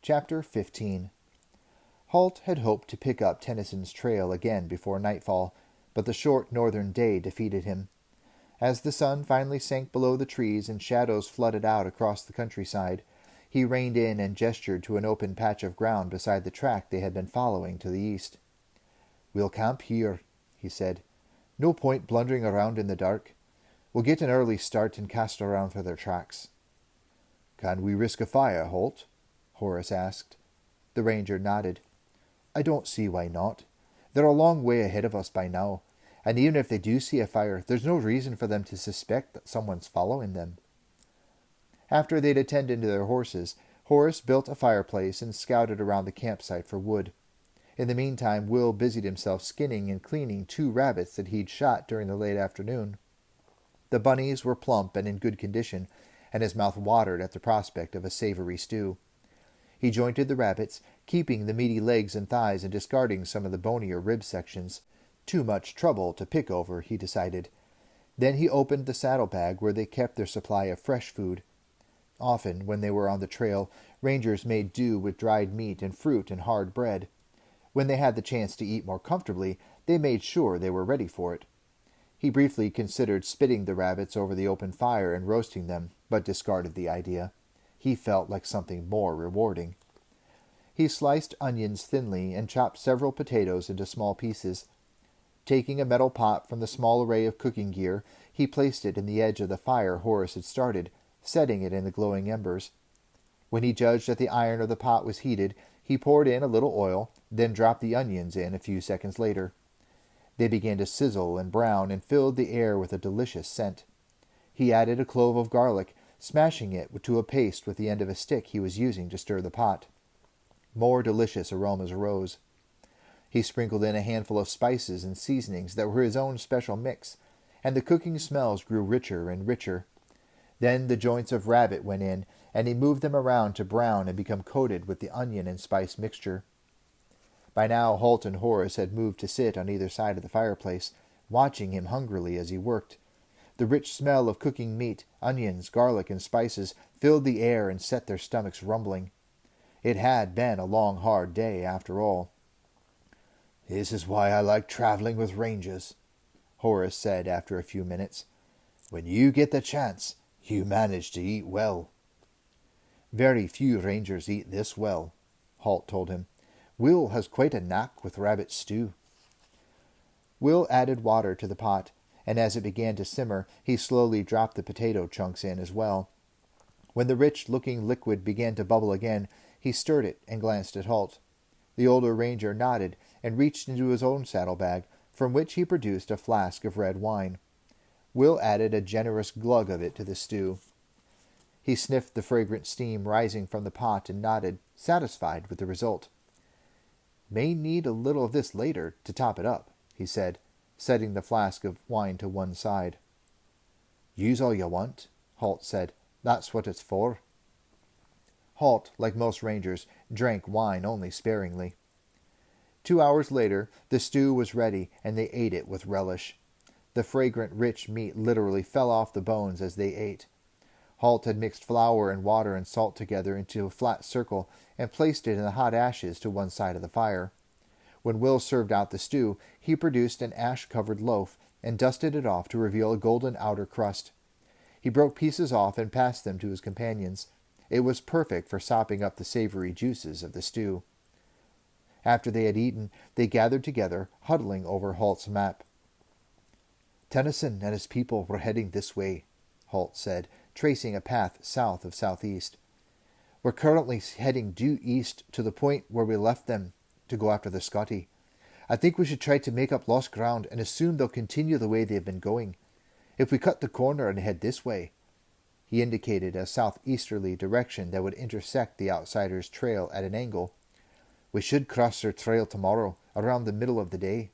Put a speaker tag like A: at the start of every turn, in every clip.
A: Chapter 15. Halt had hoped to pick up Tennyson's trail again before nightfall, but the short northern day defeated him. As the sun finally sank below the trees and shadows flooded out across the countryside, he reined in and gestured to an open patch of ground beside the track they had been following to the east. "We'll camp here," he said. "No point blundering around in the dark. We'll get an early start and cast around for their tracks." "Can we risk a fire, Halt?" Horace asked. The ranger nodded. "I don't see why not. They're a long way ahead of us by now, and even if they do see a fire, there's no reason for them to suspect that someone's following them." After they'd attended to their horses, Horace built a fireplace and scouted around the campsite for wood. In the meantime, Will busied himself skinning and cleaning 2 rabbits that he'd shot during the late afternoon. The bunnies were plump and in good condition, and his mouth watered at the prospect of a savory stew. He jointed the rabbits, keeping the meaty legs and thighs and discarding some of the bonier rib sections. Too much trouble to pick over, he decided. Then he opened the saddlebag where they kept their supply of fresh food. Often, when they were on the trail, rangers made do with dried meat and fruit and hard bread. When they had the chance to eat more comfortably, they made sure they were ready for it. He briefly considered spitting the rabbits over the open fire and roasting them, but discarded the idea. He felt like something more rewarding. He sliced onions thinly and chopped several potatoes into small pieces. Taking a metal pot from the small array of cooking gear, he placed it in the edge of the fire Horace had started, setting it in the glowing embers. When he judged that the iron of the pot was heated, he poured in a little oil, then dropped the onions in a few seconds later. They began to sizzle and brown and filled the air with a delicious scent. He added a clove of garlic, smashing it to a paste with the end of a stick he was using to stir the pot. More delicious aromas arose. He sprinkled in a handful of spices and seasonings that were his own special mix, and the cooking smells grew richer and richer. Then the joints of rabbit went in, and he moved them around to brown and become coated with the onion and spice mixture. By now Halt and Horace had moved to sit on either side of the fireplace, watching him hungrily as he worked. The rich smell of cooking meat, onions, garlic, and spices filled the air and set their stomachs rumbling. It had been a long, hard day, after all. "This is why I like traveling with rangers," Horace said after a few minutes. "When you get the chance, you manage to eat well." "Very few rangers eat this well," Halt told him. "Will has quite a knack with rabbit stew." Will added water to the pot, and as it began to simmer, he slowly dropped the potato chunks in as well. When the rich-looking liquid began to bubble again, he stirred it and glanced at Halt. The older ranger nodded and reached into his own saddlebag, from which he produced a flask of red wine. Will added a generous glug of it to the stew. He sniffed the fragrant steam rising from the pot and nodded, satisfied with the result. "May need a little of this later to top it up," he said, setting the flask of wine to one side. "Use all you want," Halt said. "That's what it's for." Halt, like most rangers, drank wine only sparingly. 2 hours later, the stew was ready, and they ate it with relish. The fragrant, rich meat literally fell off the bones as they ate. Halt had mixed flour and water and salt together into a flat circle and placed it in the hot ashes to one side of the fire. When Will served out the stew, he produced an ash-covered loaf and dusted it off to reveal a golden outer crust. He broke pieces off and passed them to his companions. It was perfect for sopping up the savory juices of the stew. After they had eaten, they gathered together, huddling over Halt's map. "Tennyson and his people were heading this way," Halt said, tracing a path south of southeast. "We're currently heading due east to the point where we left them to go after the Scotty. I think we should try to make up lost ground and assume they'll continue the way they've been going. If we cut the corner and head this way," he indicated a southeasterly direction that would intersect the outsiders' trail at an angle, "we should cross their trail tomorrow, around the middle of the day."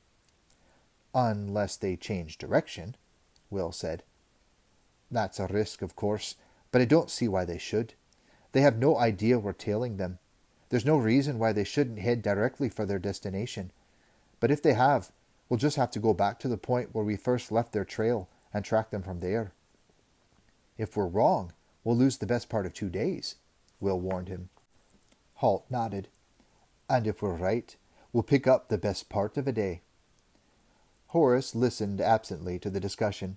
A: "Unless they change direction," Will said. "That's a risk, of course, but I don't see why they should. They have no idea we're tailing them. There's no reason why they shouldn't head directly for their destination. But if they have, we'll just have to go back to the point where we first left their trail and track them from there." "If we're wrong, we'll lose the best part of 2 days," Will warned him. Halt nodded. "And if we're right, we'll pick up the best part of a day." Horace listened absently to the discussion.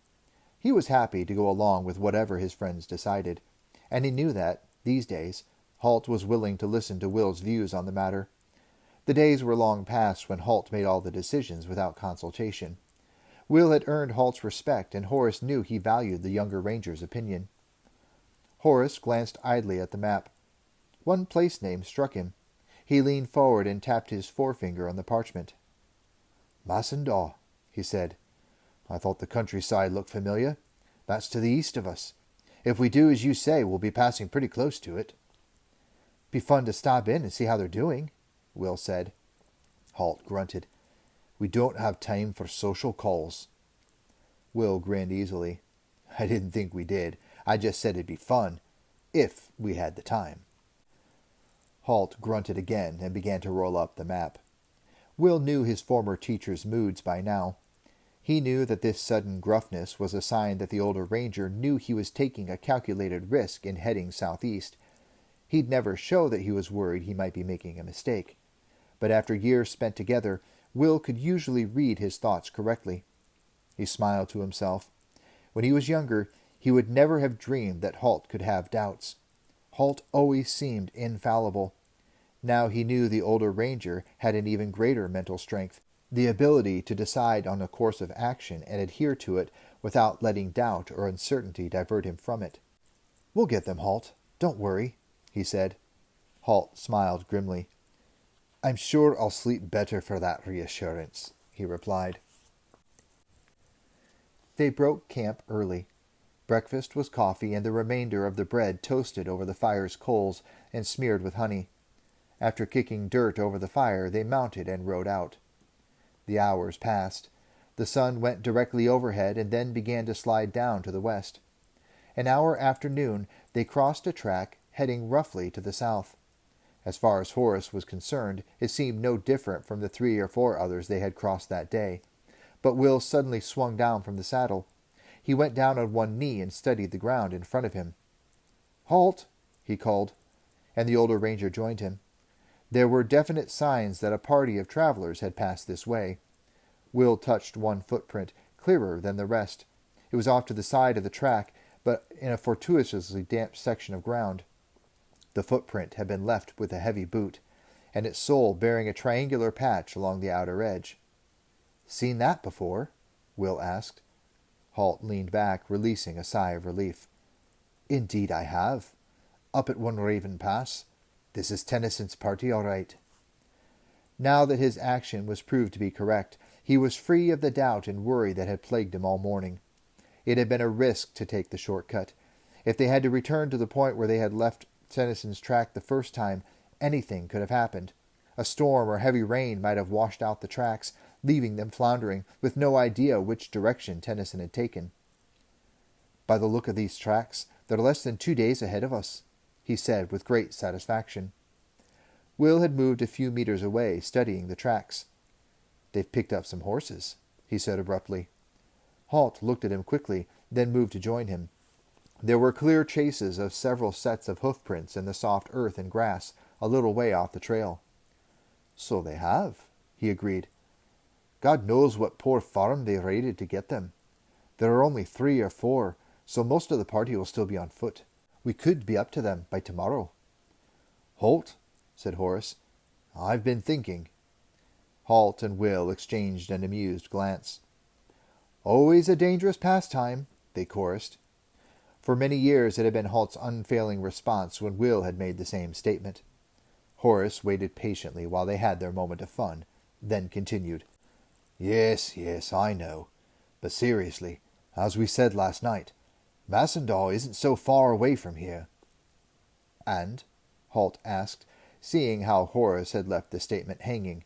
A: He was happy to go along with whatever his friends decided, and he knew that, these days, Halt was willing to listen to Will's views on the matter. The days were long past when Halt made all the decisions without consultation. Will had earned Halt's respect, and Horace knew he valued the younger ranger's opinion. Horace glanced idly at the map. One place name struck him. He leaned forward and tapped his forefinger on the parchment. "Massendaw," he said. "I thought the countryside looked familiar. That's to the east of us. If we do as you say, we'll be passing pretty close to it." "Be fun to stop in and see how they're doing," Will said. Halt grunted. "We don't have time for social calls." Will grinned easily. "I didn't think we did. I just said it'd be fun, if we had the time." Halt grunted again and began to roll up the map. Will knew his former teacher's moods by now. He knew that this sudden gruffness was a sign that the older ranger knew he was taking a calculated risk in heading southeast. He'd never show that he was worried he might be making a mistake. But after years spent together, Will could usually read his thoughts correctly. He smiled to himself. When he was younger, he would never have dreamed that Halt could have doubts. Halt always seemed infallible. Now he knew the older ranger had an even greater mental strength, the ability to decide on a course of action and adhere to it without letting doubt or uncertainty divert him from it. "We'll get them, Halt. Don't worry," he said. Halt smiled grimly. "I'm sure I'll sleep better for that reassurance," he replied. They broke camp early. Breakfast was coffee and the remainder of the bread toasted over the fire's coals and smeared with honey. After kicking dirt over the fire, they mounted and rode out. The hours passed. The sun went directly overhead and then began to slide down to the west. An hour after noon, they crossed a track heading roughly to the south. As far as Horace was concerned, it seemed no different from the 3 or 4 others they had crossed that day. But Will suddenly swung down from the saddle. He went down on one knee and studied the ground in front of him. "Halt!" he called, and the older ranger joined him. There were definite signs that a party of travelers had passed this way. Will touched one footprint, clearer than the rest. It was off to the side of the track, but in a fortuitously damp section of ground. The footprint had been left with a heavy boot, and its sole bearing a triangular patch along the outer edge. "Seen that before?" Will asked. Halt leaned back, releasing a sigh of relief. "Indeed I have. Up at One Raven Pass. This is Tennyson's party, all right." Now that his action was proved to be correct, he was free of the doubt and worry that had plagued him all morning. It had been a risk to take the short-cut. If they had to return to the point where they had left Tennyson's track the first time, anything could have happened. A storm or heavy rain might have washed out the tracks, leaving them floundering, with no idea which direction Tennyson had taken. "By the look of these tracks, they're less than 2 days ahead of us," he said with great satisfaction. Will had moved a few meters away, studying the tracks. "They've picked up some horses," he said abruptly. Halt looked at him quickly, then moved to join him. There were clear traces of several sets of hoofprints in the soft earth and grass, a little way off the trail. "So they have," he agreed. "God knows what poor farm they raided to get them. There are only 3 or 4, so most of the party will still be on foot. We could be up to them by tomorrow." "Halt," said Horace. "I've been thinking." Halt and Will exchanged an amused glance. "Always a dangerous pastime," they chorused. For many years it had been Halt's unfailing response when Will had made the same statement. Horace waited patiently while they had their moment of fun, then continued. Yes, I know. But seriously, as we said last night, Massendaw isn't so far away from here." "And?" Halt asked, seeing how Horace had left the statement hanging.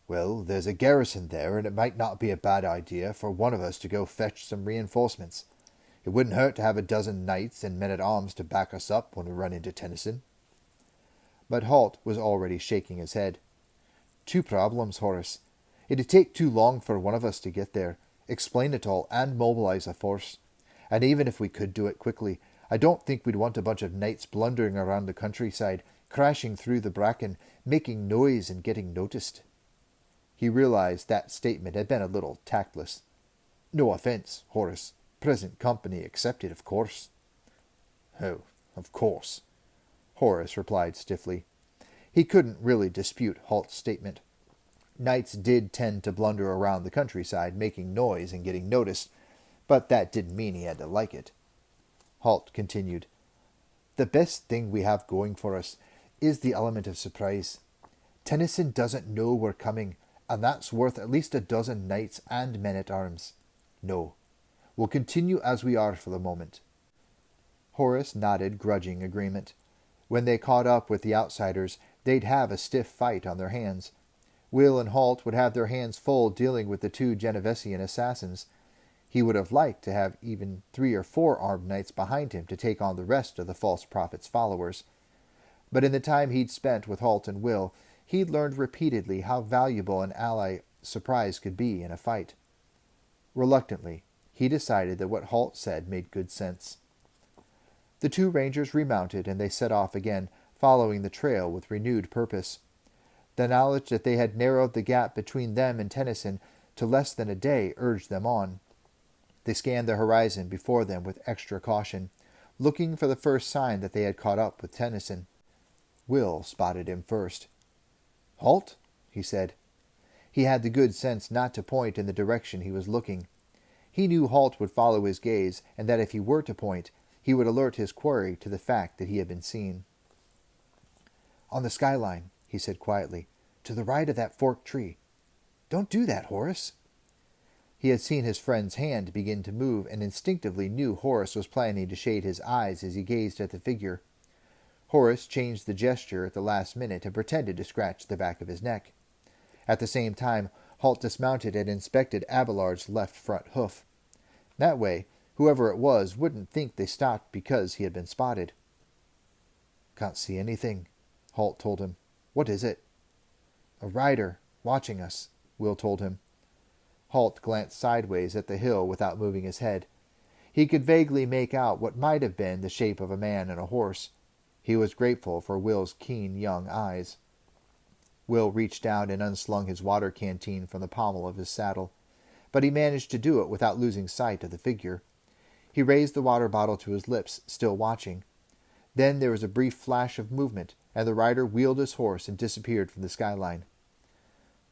A: "Well, there's a garrison there, and it might not be a bad idea for one of us to go fetch some reinforcements. It wouldn't hurt to have a dozen knights and men-at-arms to back us up when we run into Tennyson." But Halt was already shaking his head. "Two problems, Horace. It'd take too long for one of us to get there, explain it all, and mobilize a force. And even if we could do it quickly, I don't think we'd want a bunch of knights blundering around the countryside, crashing through the bracken, making noise and getting noticed. He realized that statement had been a little tactless. No offence, Horace. Present company accepted, of course. Oh, of course, Horace replied stiffly. He couldn't really dispute Halt's statement. Knights did tend to blunder around the countryside, making noise and getting noticed, but that didn't mean he had to like it. Halt continued. The best thing we have going for us is the element of surprise. Tennyson doesn't know we're coming, and that's worth at least a dozen knights and men-at-arms. No, we'll continue as we are for the moment. Horace nodded grudging agreement. When they caught up with the outsiders, they'd have a stiff fight on their hands. Will and Halt would have their hands full dealing with the two Genevesian assassins. He would have liked to have even 3 or 4 armed knights behind him to take on the rest of the false prophet's followers. But in the time he'd spent with Halt and Will, he'd learned repeatedly how valuable an ally surprise could be in a fight. Reluctantly, he decided that what Halt said made good sense. The 2 rangers remounted, and they set off again, following the trail with renewed purpose. The knowledge that they had narrowed the gap between them and Tennyson to less than a day urged them on. They scanned the horizon before them with extra caution, looking for the first sign that they had caught up with Tennyson. Will spotted him first. "Halt," he said. He had the good sense not to point in the direction he was looking. He knew Halt would follow his gaze, and that if he were to point, he would alert his quarry to the fact that he had been seen. "On the skyline," he said quietly, "to the right of that forked tree. Don't do that, Horace." He had seen his friend's hand begin to move, and instinctively knew Horace was planning to shade his eyes as he gazed at the figure. Horace changed the gesture at the last minute and pretended to scratch the back of his neck. At the same time, Halt dismounted and inspected Abelard's left front hoof. That way, whoever it was wouldn't think they stopped because he had been spotted. "Can't see anything," Halt told him. "What is it?" "A rider, watching us," Will told him. Halt glanced sideways at the hill without moving his head. He could vaguely make out what might have been the shape of a man and a horse. He was grateful for Will's keen young eyes. Will reached down and unslung his water canteen from the pommel of his saddle, but he managed to do it without losing sight of the figure. He raised the water bottle to his lips, still watching. Then there was a brief flash of movement, and the rider wheeled his horse and disappeared from the skyline.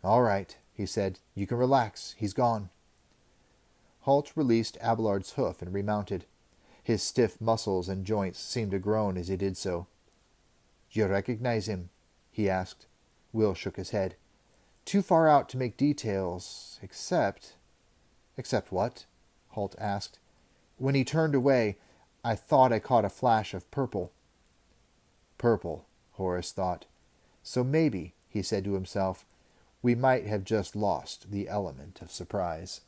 A: "All right," he said. "You can relax. He's gone." Halt released Abelard's hoof and remounted. His stiff muscles and joints seemed to groan as he did so. "You recognize him?" he asked. Will shook his head. "Too far out to make details, except—" "Except what?" Halt asked. "When he turned away, I thought I caught a flash of purple." Purple, Horace thought. So maybe, he said to himself, we might have just lost the element of surprise.